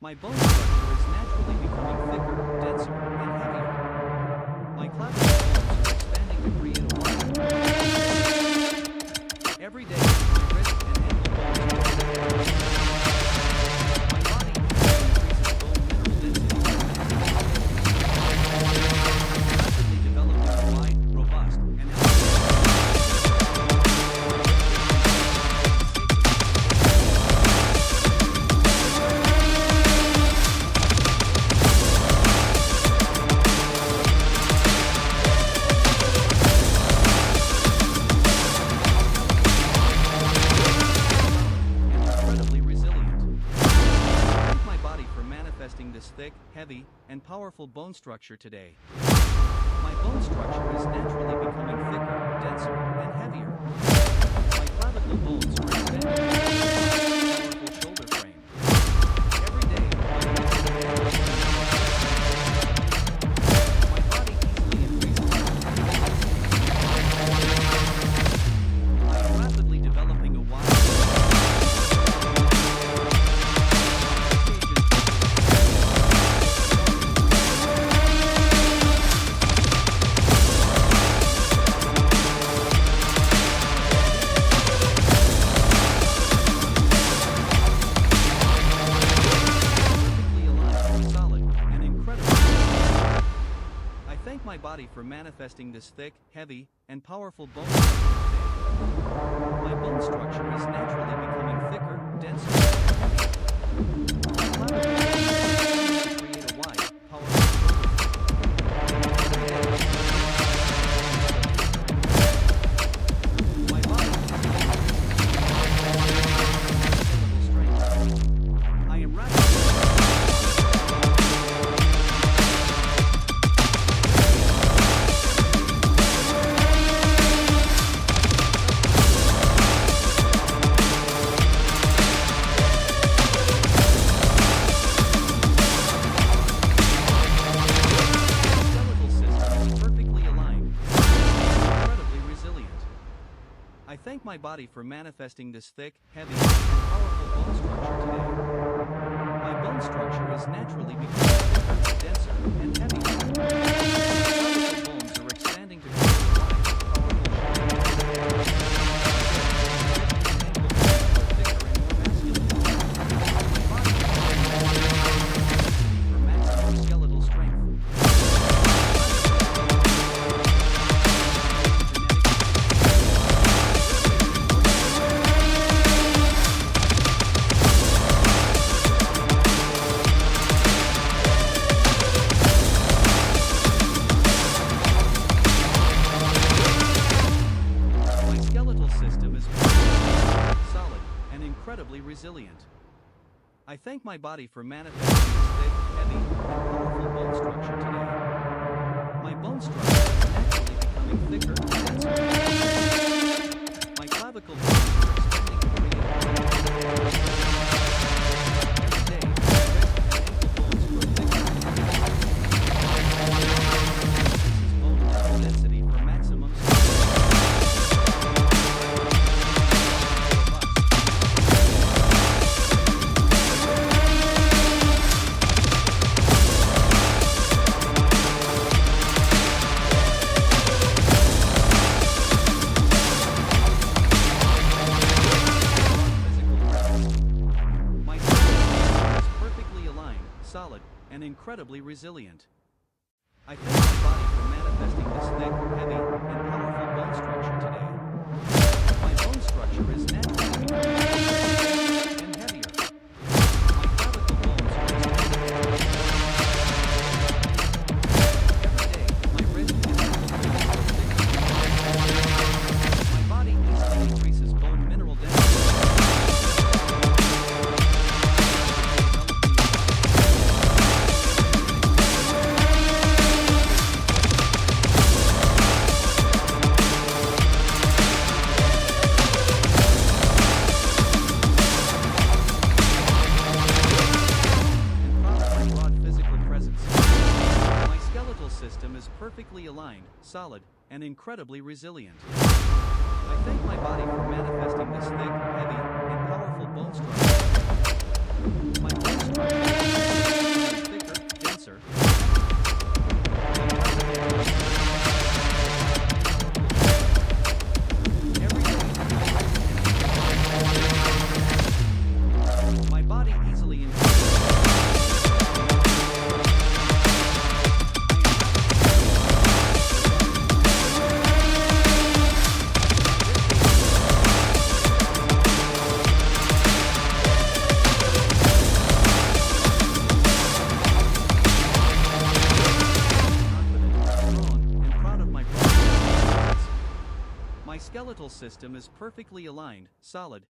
My bone structure is naturally becoming thicker, denser, and heavier. My clavicle bones are expanding to create a wide. Every day, my wrist and ankle bones grow thicker. My body increases bone mineral density to rapidly developing a wide, robust, and this thick, heavy, and powerful bone structure today. My bone structure is naturally becoming thicker, denser, and heavier. My clavicle bones are expanding to create a powerful shoulder frame. Every day, my body easily increases. I am rapidly developing a wide my body for manifesting this thick, heavy, and powerful bone structure today. My bone structure is naturally becoming thicker, denser, and heavier. My clavicle bones are expanding to create a wide, powerful shoulder. My body is skeletal strength. I am rapidly I thank my body for manifesting this thick, heavy, and powerful bone structure today. My bone structure is naturally becoming thicker, denser, and heavier. My clavicle bones are expanding to create a wide, powerful shoulder. For maximum skeletal strength. Incredibly resilient. I thank my body for manifesting this thick, heavy, and powerful bone structure today. My bone structure is naturally becoming thicker, denser, and heavier. My clavicle bones are expanding to create a wide. Every day, my wrist and ankle bones grow thicker and heavier. Increases bone mineral density for maximum strength. Solid, and incredibly resilient. I thank my body for manifesting this thick, heavy, and powerful bone structure today. My bone structure is naturally becoming thicker, and heavier. My clavicle bones are expanding. Every day, my wrist and ankle bones grow thicker. My body easily increases bone mineral density. Perfectly aligned, solid, and incredibly resilient. I thank my body for manifesting this thick, heavy, and powerful bone structure. My bone structure skeletal system is perfectly aligned, solid,